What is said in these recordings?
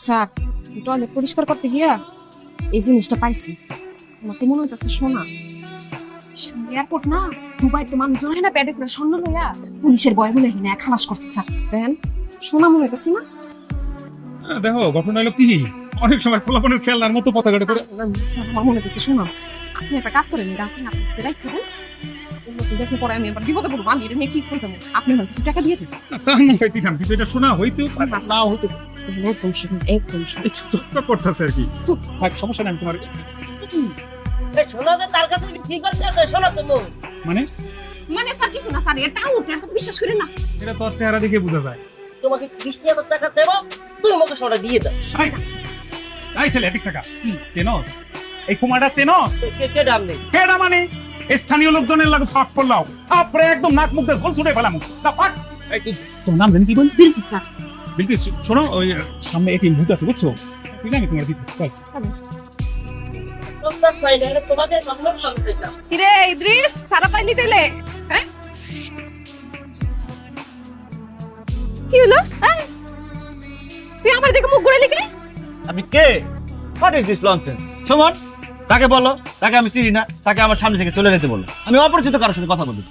Sir toilet পরিষ্কার করতে গিয়া এই জিনিসটা পাইছি। আমার তো মনে হইতেছে সোনা। এয়ারপোর্ট না, দুবাইতে মানুষজন হয় না প্যাডে করে স্বর্ণ লইয়া পুলিশের বয় বলে হিনে খালাস করছে স্যার। দেখেন সোনা মনে হইতেছে না? দেখো ঘটনা হলো কি, অনেক সময় পোলাপনের খেলনার মতো পতাকাটা করে স্যার আমার মনে হইতেছে সোনা। আপনি একটা কাজ করেন, এটা আপনি আপনাকে রাখতে দেন। দেখে পরে আমি আবার বিপদে পড়বো, আমি এটা নিয়ে কি করে যাবো? আপনি আমার কিছু টাকা দিয়ে দেন। তার না হইতেছিলাম, কিন্তু এটা শোনা হইতেও পারে না হইতে একদম শুনুন, একদম শুনুন। চুপ করতেছে আর কি। থাক, সমস্যা নাই, আমি তোমার শোনা যে তার কাছে তুমি কি করতে আছে শোনা তুমি মানে মানে স্যার কিছু না স্যার, এটা উঠে আর বিশ্বাস করেন না। এটা তোর চেহারা দেখে বোঝা যায়। তোমাকে 30,000 টাকা দেব, তুমি আমাকে সোনা দিয়ে দাও। এই ছেলে এদিক টাকা চেনস, এই কুমারটা চেনস? কে দাম নেই কেডা মানে স্থানীয় লোকজনের লাগে ফাঁক পড়লাও, তারপরে একদম নাক মুখ দিয়ে ঘোল ছুটে ফেলাম। তা ফাঁক। তোমার নাম জানি কি বল? বিলকিস স্যার। বিলকিস, শোনো ওই সামনে এটিএম বুথ আছে বুঝছো, বুঝলে আমি তোমার দিতে তোমাকে নম্বর করতে চাই। কিরে ইদ্রিস, সারা পাইলি দিলে? হ্যাঁ কি হলো? তুই আমার দিকে মুখ ঘুরে লিখে? আপনি কে? What is this nonsense? Suman, তাকে বলো, তাকে আমি চিনি না, তাকে আমার সামনে থেকে চলে যেতে বলো। আমি অপরিচিত কারোর সাথে কথা বলবো।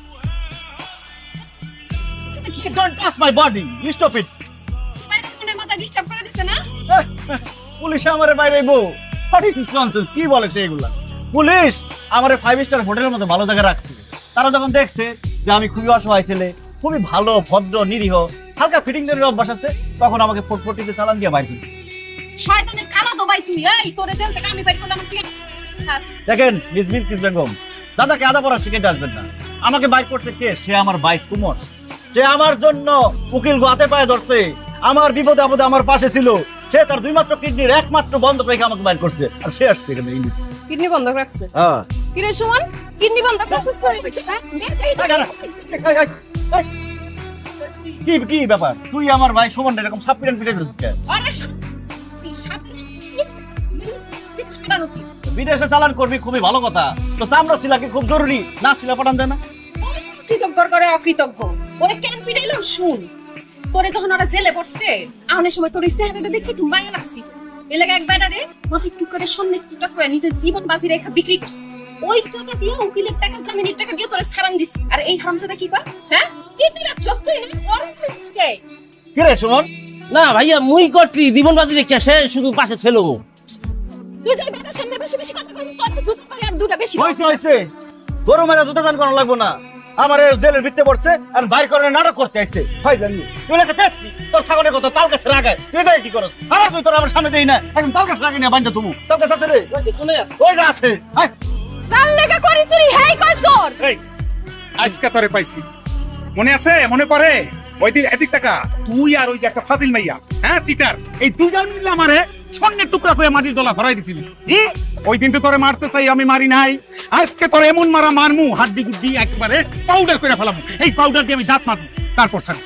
Don't touch my body, you stop it. সবাই মনে মাথা ডিস্টার্ব করে দিছে না? পুলিশে আমারে বাইরে বউ। What is this nonsense? কি বলে সে এগুলা? পুলিশ আমারে 5 স্টার হোটেলের মতো ভালো জায়গায় রাখছে। তারা যখন দেখছে যে আমি খুবই অসহায় ছেলে, খুবই ভালো ভদ্র নিরীহ, হালকা ফিটিং এর অভ্যাস আছে, তখন আমাকে ফটফটিতে চালান দিয়ে বাইর করে দিচ্ছে। শয়তানের খালা তো ভাই তুই, এই তোরে জেল থেকে আমি বাইর করলাম তুই। দেখেন মিস বিলকিস বেগম, দাদাকে আদা পড়া শিখাইতে আসবেন না। আমাকে বাইক করতে কে? সে আমার বাইক কুমোর। সে আমার জন্য উকিল হাতে পায়ে ধরছে, আমার বিপদে আপদে আমার পাশে ছিল। সে তার 2 মাত্র কিডনির একমাত্র বন্ধ রেখে আমাকে বাইর করছে, আর সে আসছে এখানে। কিডনি বন্ধ রাখছে? হ্যাঁ। কিরে সুমন, কিডনি বন্ধ রাখছিস তুই? কি কি ব্যাপার? তুই আমার ভাই সুমন এরকম সাপ পিটান পিটাই দিছিস কেন? আরে এই সাপের পিছ পিটানো ছিল। বিদেশে চালান করবি, খুবই ভালো কথা। তো চামড়া ছিলা কি খুব জরুরি না? ছিলা পাঠান দেয় না? কৃতজ্ঞ করে অকৃতজ্ঞ ওরে কেন পিটাইলাম শুন। তোরে যখন ওরা জেলে পড়ছে, আহনের সময় তোর এই চেহারাটা দেখে একটু মায়া লাগছি। এলাকা এক ব্যাটারে মাটির টুকরে স্বর্ণের টুকরা করে নিজের জীবন বাজি রেখা বিক্রি করছে। ওই টাকা দিয়ে উকিলের টাকা, জামিনের টাকা দিয়ে তোরে ছাড়ান দিছি। আর এই হারামজাদা কি কয়? হ্যাঁ কিডনি রাখছস তুই? অরেঞ্জ মিক্সকে কি রে সুমন? না ভাইয়া মুই করছি জীবন বাজি রেখে, সে শুধু পাশে ছিল। তুই যাই বেটার সামনে বেশি বেশি কথা বলবি, তোর জুতো পারে আর দুটো বেশি। হইছে হইছে, গরু মেরা জুতা দান করা লাগবো না। আমার জেলের ভিতরে পড়ছে আর বাইর করে নাটক করতে আইছে। হয় জানি তুই একটা পেট, তোর ছাগলের কথা তাল কাছে রাগায়, তুই যাই কি করস? আর তুই তোর আমার সামনে দেই না, একদম তাল কাছে রাগি না বান্ধা তুমি। তাল কাছে আছে রে, ওই যা আছে। হাই সাল লেগে করি চুরি, হেই কই জোর। এই আজকে তোরে পাইছি, মনে আছে? মনে পড়ে ওই দিন এদিক টাকা তুই আর ওই যে একটা ফাজিল মাইয়া, হ্যাঁ চিটার, এই দুইজন মিলে আমারে স্বর্ণের টুকরা করে মাটির দলা ধরাই দিছিলি। ওই দিন তো তোরে মারতে চাই, আমি মারি নাই। আজকে তোরে এমন মারা মারমু, হাড্ডি গুড্ডি একেবারে পাউডার করে ফেলামু। এই পাউডার দিয়ে আমি দাঁত মারবো, তারপর ছাড়।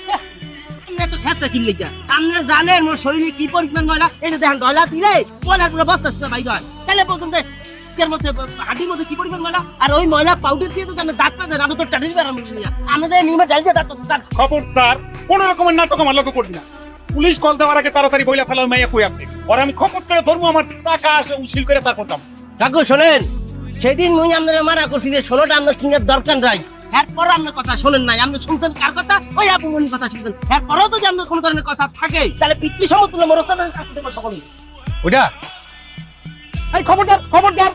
এত খেঁচা কিনলে যা আপনি জানেন মোর শরীরে কি পরিমাণ ময়লা। এই যে দেখেন ময়লা দিলে ময়লা পুরো বস্তা সুদ্ধা বাইর হয়। তাহলে বলুন যে এর মধ্যে হাড্ডির মধ্যে কি পরিমাণ ময়লা। আর ওই ময়লা পাউডার দিয়ে তো আমি দাঁত পাতে, আমি তো টাটিস বেরাম আমাদের নিমে যাই যে দাঁত। খবরদার কোন রকমের নাটক আমার লোক করবি না। পুলিশ কল দেওয়ার আগে তাড়াতাড়ি বইলা ফেলার মাইয়া কই আছে, আর আমি খবর করে ধরবো, আমার টাকা আসে উচিল করে তা করতাম। কাকু শোনেন, সেদিন মুই আপনারা মানা করছি যে ষোলোটা আপনার কিনার দরকার নাই। এরপর আপনার কথা শোনেন নাই, আপনি শুনছেন কার কথা? ওই আপনি কথা শুনছেন। এরপরও যদি আপনার কোনো ধরনের কথা থাকে, তাহলে পিতৃ সমতুল্য মরস্থানের ওইটা এই খবরদার খবরদার,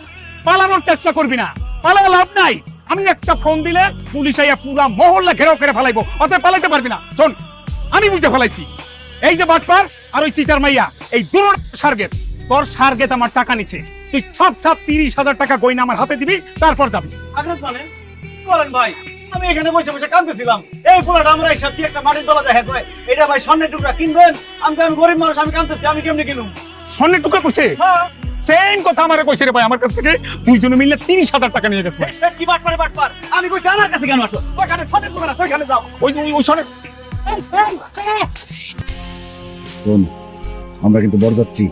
পালানোর চেষ্টা করবি না, পালানো লাভ নাই। আমি একটা ফোন দিলে পুলিশ আইয়া পুরা মহল্লা ঘেরাও করে ফেলাইবো, অতএব পালাইতে পারবি না। শোন, আমি বুঝে ফেলাইছি, এই যে বাটপার আর ওই চিটার মাইয়া, এই দুটো সার্গেট, তোর সার্গেট আমার টাকা নিচ্ছে। তুই সব 30,000 টাকা গয়না আমার হাতে দিবি, তারপর যাবি। আগ্রহ বলেন বলেন ভাই, আমি এখানে বসে বসে কাঁদতেছিলাম। এই পোলাটা আমরা এই সত্যি একটা মাটির দলা দেখা কয়, এটা ভাই স্বর্ণের টুকরা কিনবেন। আমি গরিব মানুষ, আমি কাঁদতেছি, আমি কেমনে কিনুম? স্বর্ণের টুকরা কইছে? হ্যাঁ সেম কথা আমারে কইছে রে ভাই, আমার কাছ থেকে দুইজনে মিলে 30,000 টাকা নিয়ে গেছে ভাই। কি বাটপারে বাটপার, আমি কইছি আমার কাছে কেন আসো? ওইখানে স্বর্ণের টুকরা, ওইখানে যাও। ওই ওই স্বর্ণের শোন, আমরা কিন্তু বরযাত্রী।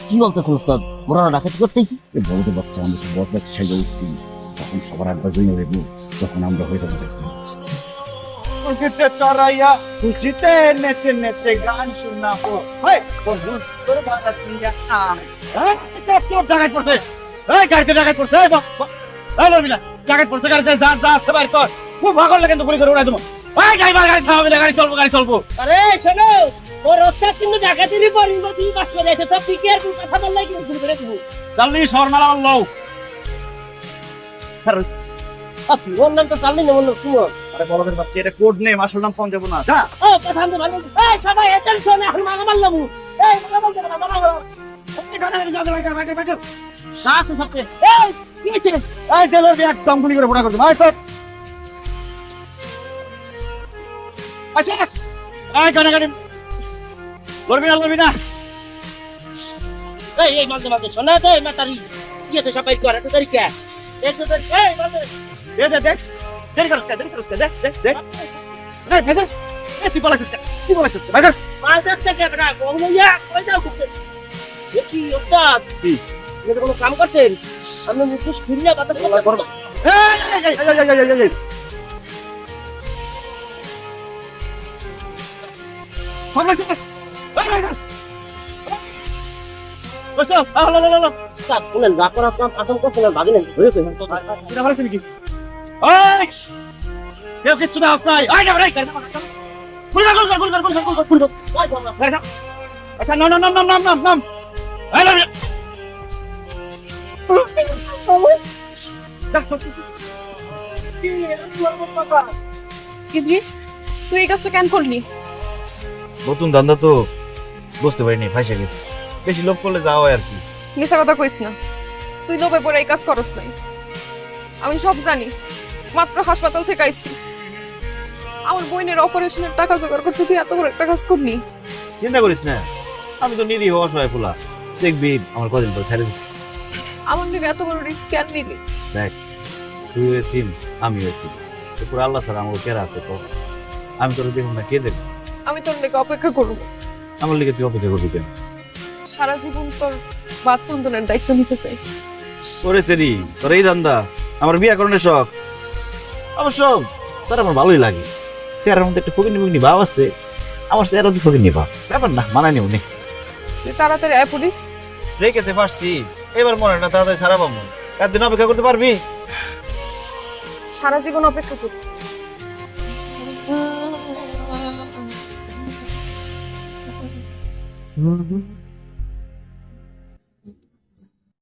কি বলতেছেন উস্তাদ? মোরা ডাকাতি করতেছি? বড় তো বাচ্চা, আমরা তো বরযাত্রী সাইজে উঠছি। যখন সবার আড্ডা জমে দেখবো, তখন আমরা হয়ে যাবো। পালকিতে চড়াইয়া খুশিতে নেচে নেচে গান শোনাবো বন্ধু তোর বারাত নিয়া আয় চপ চপ ডাকাত পড়ছে গাড়িতে ডাকাত পড়ছে লড়বি না ডাকাত পড়ছে গাড়িতে যা যা আছে বাইর কর খুব ভাগর লাগে তো গুলি করে উড়াই দেবো ড্রাইভার গাড়ি থামাবি না গাড়ি চলবো আরে শোনো ওর ওস্তাদ কিন্তু ডাকাতিরই পরিবার তুমি বাস করে আছে তো পিকের কথা বললাই কিন্তু শুরু করে দেবো চালনি শর্মালা লও আপনি ওর নাম তো চালনি না বললো শুনো আরে বলদের বাচ্চা এটা কোড নেম আসল নাম পঞ্জাব না যা ও কথা আমি ভালো এই সবাই অ্যাটেনশন এখন মাগা মারলাম এই মাগা বলতে না মাগা না তো সবচেয়ে এই কি হচ্ছে এই জেলার একদম গুলি করে ফোটা করতে ভাই স্যার আচ্ছা এই গাড়ি লড়বি না এই মাঝে মাঝে শোনা দে মাতারি কি তো সবাই করে তো তরিকা এক তো এই মাঝে দেখ দেরি করছ দেখ এই ভেদে তুই বলেছিস ভাই মাঝে থেকে বড় গোমিয়া কই যাও কুতে কি ওস্তাদ কি এটা কোনো কাম করতেন আমি মুখুস খুললে কথা বলতে এই স্যার শুনেন রাখর আপনার আতঙ্ক করছেন ভাগিনেন হয়েছে এটা বলেছিস কি ওই কেউ কিচ্ছু না আপনাই আই না ভাই গুলি আচ্ছা নাম এই লড়বি ইদ্রিস তুই এই কাজটা কেন করলি? নতুন ধান্দা তো বুঝতে পারিনি ফাইসা গেছে বেশি লোভ করলে যাওয়া হয় আর কি মিছা কথা কইস না, তুই লোভে পড়ে এই কাজ করস নাই। আমি সব জানি, মাত্র হাসপাতাল থেকে আইছি। আমার বোনের অপারেশনের টাকা জোগাড় করতে তুই এত বড় একটা কাজ করলি। চিন্তা করিস না, আমি তো নিরীহ অসহায় পোলা, দেখবি আমার কদিন পর ছেড়ে দিচ্ছি। আমার থেকে এত বড় রিস্ক কেন নিলি? দেখ তুই এতিম আমিও এতিম, এরপর আল্লাহ ছাড়া আমার কেরা আছে তো, আমি তোর দেখুন না কে দেখবো? আমি তোর লেগে অপেক্ষা করবো। আমার লিগে তুই অপেক্ষা করবি কেন? সারা জীবন তোর বাথরুমের দায়িত্ব নিতে চাই। ওরে সেরি তোর এই ধান্দা আমার বিয়া করণের শখ, অবশ্য তোর আমার ভালোই লাগে। চেয়ারের মধ্যে একটা ফকিনি ভাব আছে, আমার চেয়ারও তুই ফকিনি ভাব, ব্যাপার না মানায় নিব নি। তুই তাড়াতাড়ি আয় পুলিশ। যে কেসে পারছি এবার মনে হয় না তাড়াতাড়ি ছাড়া পাবো, একদিন অপেক্ষা করতে পারবি? সারা জীবন অপেক্ষা করবো।